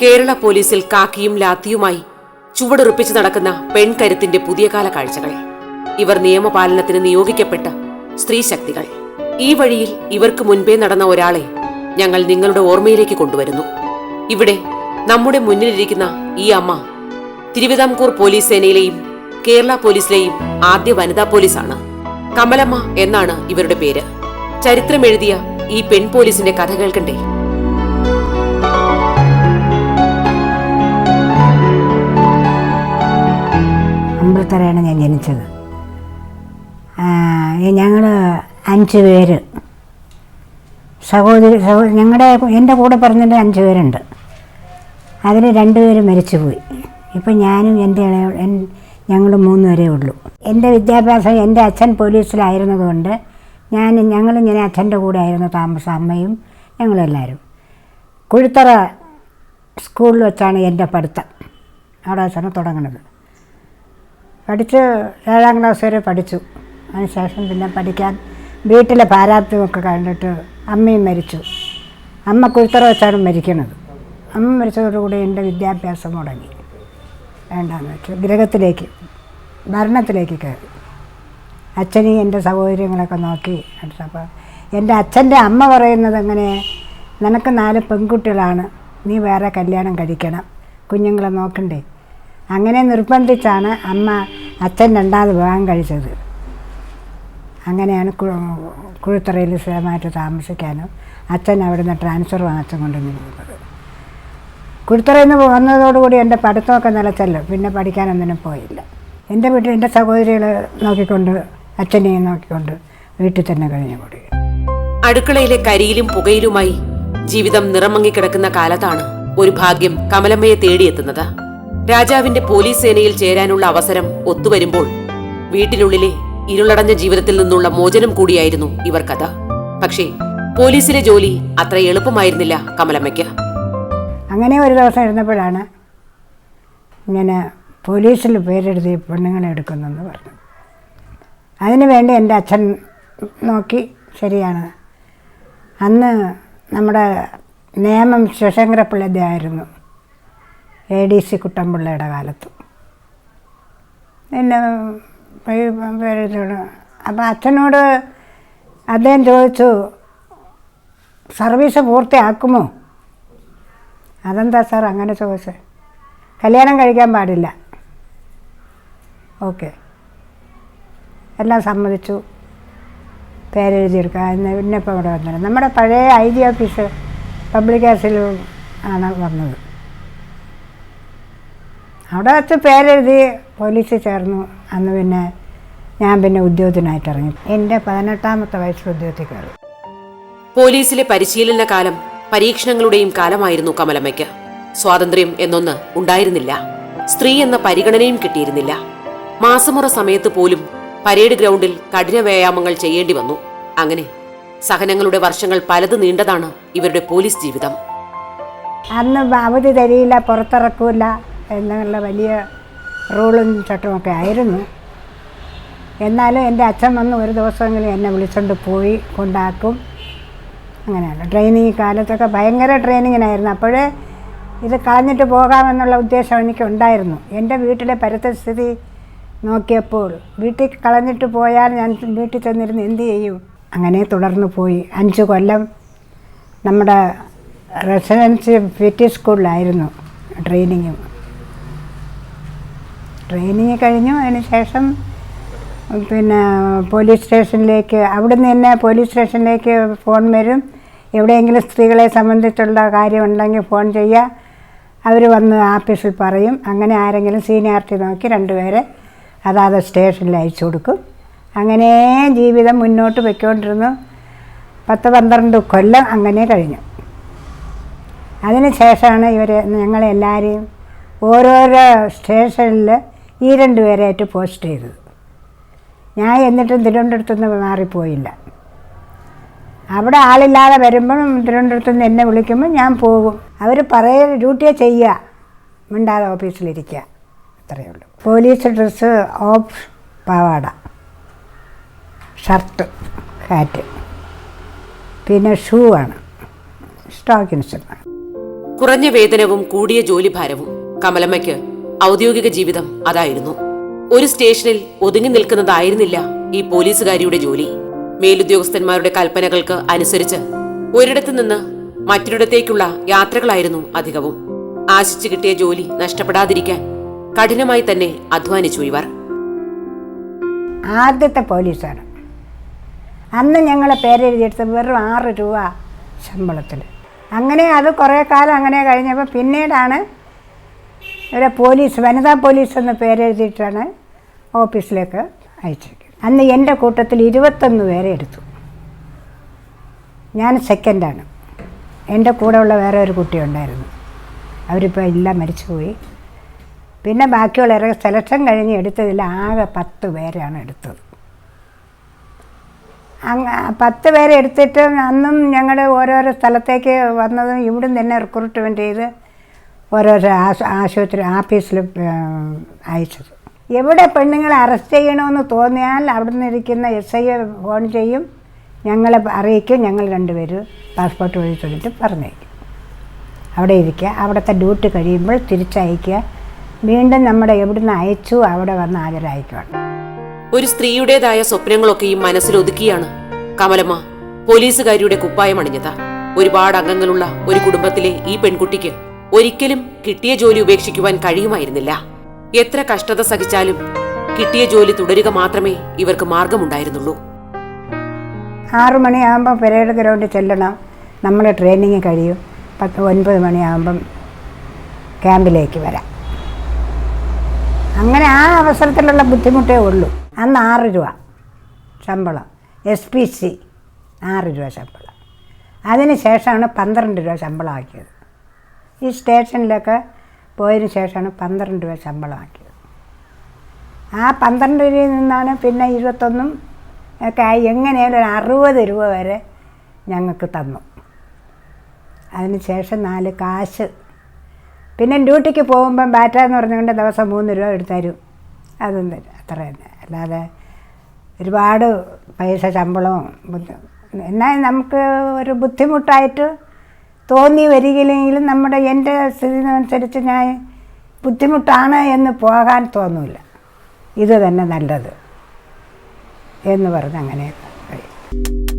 കേരള പോലീസിൽ കാക്കിയും ലാത്തിയുമായി ചുവടുറപ്പിച്ചു നടക്കുന്ന പെൺകരുത്തിന്റെ പുതിയ കാല കാഴ്ചകൾ. ഇവർ നിയമപാലനത്തിന് നിയോഗിക്കപ്പെട്ട സ്ത്രീ ശക്തികൾ. ഈ വഴിയിൽ ഇവർക്ക് മുൻപേ നടന്ന ഒരാളെ ഞങ്ങൾ നിങ്ങളുടെ ഓർമ്മയിലേക്ക് കൊണ്ടുവരുന്നു. ഇവിടെ നമ്മുടെ മുന്നിലിരിക്കുന്ന ഈ അമ്മ തിരുവിതാംകൂർ പോലീസ് സേനയിലെയും കേരള പോലീസിലെയും ആദ്യ വനിതാ പോലീസാണ്. കമലമ്മ എന്നാണ് ഇവരുടെ പേര്. ചരിത്രമെഴുതിയ ഈ പെൺ പോലീസിന്റെ കഥ കേൾക്കണ്ടേ? അമ്പലത്തറയാണ് ഞാൻ ജനിച്ചത്. ഞങ്ങൾ 5 പേര് എൻ്റെ കൂടെ പറഞ്ഞിട്ട് 5 പേരുണ്ട്. അതിൽ 2 പേര് മരിച്ചുപോയി. ഇപ്പം ഞാനും ഞങ്ങൾ 3 പേരേ ഉള്ളൂ. എൻ്റെ വിദ്യാഭ്യാസം എൻ്റെ അച്ഛൻ പോലീസിലായിരുന്നതുകൊണ്ട് ഞങ്ങളിങ്ങനെ അച്ഛൻ്റെ കൂടെ ആയിരുന്നു താമസം, അമ്മയും ഞങ്ങളെല്ലാവരും. കുഴിത്തറ സ്കൂളിൽ വെച്ചാണ് എൻ്റെ പഠിത്തം. അവിടെ വെച്ചാണ് തുടങ്ങുന്നത്. പഠിച്ച് 7ാം ക്ലാസ് വരെ പഠിച്ചു. അതിനുശേഷം പിന്നെ പഠിക്കാൻ വീട്ടിലെ പാരാപ്തമൊക്കെ കണ്ടിട്ട് അമ്മയും മരിച്ചു. അമ്മ കുഴിത്തറ വെച്ചാണ് മരിക്കുന്നത്. അമ്മ മരിച്ചതോടുകൂടി എൻ്റെ വിദ്യാഭ്യാസം മുടങ്ങി. വേണ്ടാന്ന് വെച്ചു ഗൃഹത്തിലേക്ക്, ഭരണത്തിലേക്ക് കയറി. അച്ഛനെയും എൻ്റെ സഹോദര്യങ്ങളൊക്കെ നോക്കി. അപ്പോൾ എൻ്റെ അച്ഛൻ്റെ അമ്മ പറയുന്നത് അങ്ങനെ, നിനക്ക് 4 പെൺകുട്ടികളാണ്, നീ വേറെ കല്യാണം കഴിക്കണം, കുഞ്ഞുങ്ങളെ നോക്കണ്ടേ. അങ്ങനെ നിർബന്ധിച്ചാണ് അമ്മ അച്ഛൻ 2ാമത് വിവാഹം കഴിച്ചത്. അങ്ങനെയാണ് കുഴിത്തറയിൽ സ്ഥിരമായിട്ട് താമസിക്കാനും അച്ഛൻ അവിടുന്ന് ട്രാൻസ്ഫർ വാങ്ങിച്ചും കൊണ്ടുവന്നിരുന്നത്. കുഴിത്തറയിൽ നിന്ന് വന്നതോടുകൂടി എൻ്റെ പഠിത്തമൊക്കെ നിലച്ചല്ലോ. പിന്നെ പഠിക്കാനൊന്നിനും പോയില്ല. എൻ്റെ വീട്ടിൽ എൻ്റെ സഹോദരികളെ നോക്കിക്കൊണ്ട്, അച്ഛനെയും നോക്കിക്കൊണ്ട് വീട്ടിൽ തന്നെ കഴിഞ്ഞു കൂടി. അടുക്കളയിലെ കരിയിലും പുകയിലുമായി ജീവിതം നിറമങ്ങിക്കിടക്കുന്ന കാലത്താണ് ഒരു ഭാഗ്യം കമലമ്മയെ തേടിയെത്തുന്നത്. രാജാവിന്റെ പോലീസ് സേനയിൽ ചേരാനുള്ള അവസരം ഒത്തുവരുമ്പോൾ വീട്ടിനുള്ളിലെ ഇരുളടഞ്ഞ ജീവിതത്തിൽ നിന്നുള്ള മോചനം കൂടിയായിരുന്നു ഇവർക്കത്. പക്ഷേ പോലീസിലെ ജോലി അത്ര എളുപ്പമായിരുന്നില്ല കമലമ്മയ്ക്ക്. അങ്ങനെ ഒരു ദിവസം ഇരുന്നപ്പോഴാണ് ഇങ്ങനെ പോലീസിൽ പേരെഴുതി പെണ്ണുങ്ങളെ എടുക്കുന്നെന്ന് പറഞ്ഞു. അതിനു വേണ്ടി എൻ്റെ അച്ഛൻ നോക്കി. ശരിയാണ്, അന്ന് നമ്മുടെ നിയമം ശിവശങ്കരപ്പിള്ളയുടെ ആയിരുന്നു, ADC കുട്ടൻപിള്ളയുടെ കാലത്ത്. പിന്നെ പേരെഴുതി. അപ്പോൾ അച്ഛനോട് അദ്ദേഹം ചോദിച്ചു, സർവീസ് പൂർത്തിയാക്കുമോ? അതെന്താ സാർ അങ്ങനെ ചോദിച്ചത്? കല്യാണം കഴിക്കാൻ പാടില്ല. ഓക്കെ, എല്ലാം സമ്മതിച്ചു. പേരെഴുതിയെടുക്കുക. പിന്നെ ഇപ്പോൾ ഇവിടെ വന്നത് നമ്മുടെ പഴയ IG ഓഫീസ് പബ്ലിക് ഹൗസിൽ ആണ് വന്നത്. അവിടെ വെച്ച് പേരെഴുതി പോലീസിൽ ചേർന്നു. അന്ന് പിന്നെ ഞാൻ ഉദ്യോഗത്തിനായിട്ട് ഇറങ്ങി. എൻ്റെ 18ാമത്തെ വയസ്സിൽ ഉദ്യോഗത്തിൽ കയറി. പോലീസിലെ പരിശീലന കാലം പരീക്ഷണങ്ങളുടെയും കാലമായിരുന്നു കമലമ്മയ്ക്ക്. സ്വാതന്ത്ര്യം എന്നൊന്ന് ഉണ്ടായിരുന്നില്ല. സ്ത്രീ എന്ന പരിഗണനയും കിട്ടിയിരുന്നില്ല. മാസമുറ സമയത്ത് പോലും പരേഡ് ഗ്രൗണ്ടിൽ കഠിന വ്യായാമങ്ങൾ ചെയ്യേണ്ടി വന്നു. അങ്ങനെ സഹനങ്ങളുടെ വർഷങ്ങൾ പലത് നീണ്ടതാണ് ഇവരുടെ പോലീസ് ജീവിതം. അന്ന് അവധി തരിയില്ല, പുറത്തിറക്കൂല എന്നുള്ള വലിയ റൂളും ചട്ടമൊക്കെ ആയിരുന്നു. എന്നാലും എൻ്റെ അച്ഛൻ വന്ന് ഒരു ദിവസമെങ്കിലും എന്നെ വിളിച്ചുകൊണ്ട് പോയി കൊണ്ടാക്കും. അങ്ങനെയാണ്. ട്രെയിനിങ് കാലത്തൊക്കെ ഭയങ്കര ട്രെയിനിങ്ങിനായിരുന്നു. അപ്പോഴേ ഇത് കളഞ്ഞിട്ട് പോകാമെന്നുള്ള ഉദ്ദേശം എനിക്കുണ്ടായിരുന്നു. എൻ്റെ വീട്ടിലെ പരിസ്ഥിതി നോക്കിയപ്പോൾ വീട്ടിൽ കളഞ്ഞിട്ട് പോയാൽ ഞാൻ വീട്ടിൽ ചെന്നിരുന്ന് എന്ത് ചെയ്യും? അങ്ങനെ തുടർന്ന് പോയി. 5 കൊല്ലം നമ്മുടെ റെസിഡൻസി PT സ്കൂളിലായിരുന്നു ട്രെയിനിങ് കഴിഞ്ഞു. അതിന് ശേഷം പിന്നെ പോലീസ് സ്റ്റേഷനിലേക്ക്, അവിടുന്ന് തന്നെ പോലീസ് സ്റ്റേഷനിലേക്ക് ഫോൺ വരും. എവിടെയെങ്കിലും സ്ത്രീകളെ സംബന്ധിച്ചുള്ള കാര്യമുണ്ടെങ്കിൽ ഫോൺ ചെയ്യുക, അവർ വന്ന് ആഫീസിൽ പറയും. അങ്ങനെ ആരെങ്കിലും സീനിയോറിറ്റി നോക്കി 2 പേരെ അതാത് സ്റ്റേഷനിൽ അയച്ചു കൊടുക്കും. അങ്ങനെ ജീവിതം മുന്നോട്ട് പൊയ്ക്കൊണ്ടിരുന്നു. 10-12 കൊല്ലം അങ്ങനെ കഴിഞ്ഞു. അതിന് ശേഷമാണ് ഞങ്ങളെല്ലാവരെയും ഓരോരോ സ്റ്റേഷനിൽ ഈ 2 പേരായിട്ട് പോസ്റ്റ് ചെയ്തത്. ഞാൻ എന്നിട്ടും തിരുവനന്തപുരത്തുനിന്ന് മാറിപ്പോയില്ല. അവിടെ ആളില്ലാതെ വരുമ്പം തിരുവനന്തപുരത്തുനിന്ന് എന്നെ വിളിക്കുമ്പോൾ ഞാൻ പോകും. അവർ ഡ്യൂട്ടിയെ ചെയ്യുക, മിണ്ടാതെ ഓഫീസിലിരിക്കുക, അത്രയേ ഉള്ളൂ. പോലീസ് ഡ്രസ്സ്, ഓഫ് പാവാട, ഷർട്ട്, ഹാറ്റ്, പിന്നെ ഷൂ ആണ്, സ്റ്റോക്കിൻസ്. കുറഞ്ഞ വേതനവും കൂടിയ ജോലിഭാരവും. കമലമ്മയ്ക്ക് ഔദ്യോഗിക ജീവിതം അതായിരുന്നു. ഒരു സ്റ്റേഷനിൽ ഒതുങ്ങി നിൽക്കുന്നതായിരുന്നില്ല ഈ പോലീസുകാരിയുടെ ജോലി. മേലുദ്യോഗസ്ഥന്മാരുടെ കൽപ്പനകൾക്ക് അനുസരിച്ച് ഒരിടത്തു നിന്ന് മറ്റൊരിടത്തേക്കുള്ള യാത്രകളായിരുന്നു അധികവും. ആശിച്ചു കിട്ടിയ ജോലി നഷ്ടപ്പെടാതിരിക്കാൻ കഠിനമായി തന്നെ അധ്വാനിച്ചു ഇവർ. ആദ്യത്തെ പോലീസാണ്. അന്ന് ഞങ്ങളെ പേരെഴുതിയെടുത്ത് വെറും 6 രൂപ ശമ്പളത്തിൽ. അങ്ങനെ അത് കുറേ കാലം അങ്ങനെ കഴിഞ്ഞപ്പോൾ പിന്നീടാണ് ഒരു പോലീസ്, വനിതാ പോലീസ് എന്ന പേരെഴുതിയിട്ടാണ് ഓഫീസിലേക്ക് അയച്ചത്. അന്ന് എൻ്റെ കൂട്ടത്തിൽ 21 പേരെ എടുത്തു. ഞാൻ സെക്കൻഡാണ്. എൻ്റെ കൂടെ ഉള്ള വേറെ ഒരു കുട്ടി ഉണ്ടായിരുന്നു. അവരിപ്പോൾ എല്ലാം മരിച്ചുപോയി. പിന്നെ ബാക്കിയുള്ളവരെ സെലക്ഷൻ കഴിഞ്ഞ് എടുത്തതിൽ ആകെ 10 പേരാണ് എടുത്തത്. 10 പേരെ എടുത്തിട്ട് അന്നും ഞങ്ങൾ ഓരോരോ സ്ഥലത്തേക്ക് വന്നതും ഇവിടുന്ന് തന്നെ റിക്രൂട്ട്മെൻറ്റ് ചെയ്ത് ഓരോരോ ആശുപത്രി ആഫീസിൽ അയച്ചത്. എവിടെ പെണ്ണുങ്ങളെ അറസ്റ്റ് ചെയ്യണമെന്ന് തോന്നിയാൽ അവിടുന്ന് ഇരിക്കുന്ന SI ഫോൺ ചെയ്യും, ഞങ്ങളെ അറിയിക്കും. ഞങ്ങൾ 2 പേര് പാസ്പോർട്ട് വഴി തൊഴിട്ട് പറഞ്ഞേക്കും. അവിടെ ഇരിക്കുക, അവിടുത്തെ ഡ്യൂട്ടി കഴിയുമ്പോൾ തിരിച്ചയക്കുക. വീണ്ടും നമ്മുടെ എവിടുന്ന് അയച്ചു അവിടെ വന്ന് ഹാജരായിക്കണം. ഒരു സ്ത്രീയുടേതായ സ്വപ്നങ്ങളൊക്കെയും മനസ്സിലൊതുക്കിയാണ് കമലമ്മ പോലീസുകാരിയുടെ കുപ്പായം അണിഞ്ഞത്. ഒരുപാട് അംഗങ്ങളുള്ള ഒരു കുടുംബത്തിലെ ഈ പെൺകുട്ടിക്ക് ഒരിക്കലും കിട്ടിയ ജോലി ഉപേക്ഷിക്കുവാൻ കഴിയുമായിരുന്നില്ല. എത്ര കഷ്ടത സഹിച്ചാലും കിട്ടിയ ജോലി തുടരുക മാത്രമേ ഇവർക്ക് മാർഗമുണ്ടായിരുന്നുള്ളൂ. 6 മണിയാകുമ്പോൾ പരേഡ് ഗ്രൗണ്ടിൽ ചെല്ലണം. നമ്മൾ ട്രെയിനിങ് കഴിയും. 9 മണിയാകുമ്പം ക്യാമ്പിലേക്ക് വരാം. അങ്ങനെ ആ അവസരത്തിലുള്ള ബുദ്ധിമുട്ടേ ഉള്ളൂ. അന്ന് 6 രൂപ ശമ്പളം, SPC 6 രൂപ ശമ്പളം. അതിന് ശേഷമാണ് 12 രൂപ ശമ്പളമാക്കിയത്. ഈ സ്റ്റേഷനിലൊക്കെ പോയതിന് ശേഷമാണ് 12 രൂപ ശമ്പളമാക്കിയത്. ആ 12 രൂപയിൽ നിന്നാണ് പിന്നെ 21 ഒക്കെ ആയി. എങ്ങനെയാലും ഒരു 60 രൂപ വരെ ഞങ്ങൾക്ക് തന്നു. അതിന് ശേഷം 4 കാശ്. പിന്നെ ഡ്യൂട്ടിക്ക് പോകുമ്പം ബാറ്റ എന്ന് പറഞ്ഞുകൊണ്ട് ദിവസം 3 രൂപ എടുത്തരും. അതും തരും, അത്ര തന്നെ. അല്ലാതെ ഒരുപാട് പൈസ ശമ്പളവും എന്നാൽ നമുക്ക് ഒരു ബുദ്ധിമുട്ടായിട്ട് തോന്നി വരികയില്ലെങ്കിലും എൻ്റെ സ്ഥിതി അനുസരിച്ച് ഞാൻ ബുദ്ധിമുട്ടാണ് എന്ന് പോകാൻ തോന്നില്ല. ഇത് തന്നെ നല്ലത് എന്ന് പറഞ്ഞ് അങ്ങനെ കഴിയും.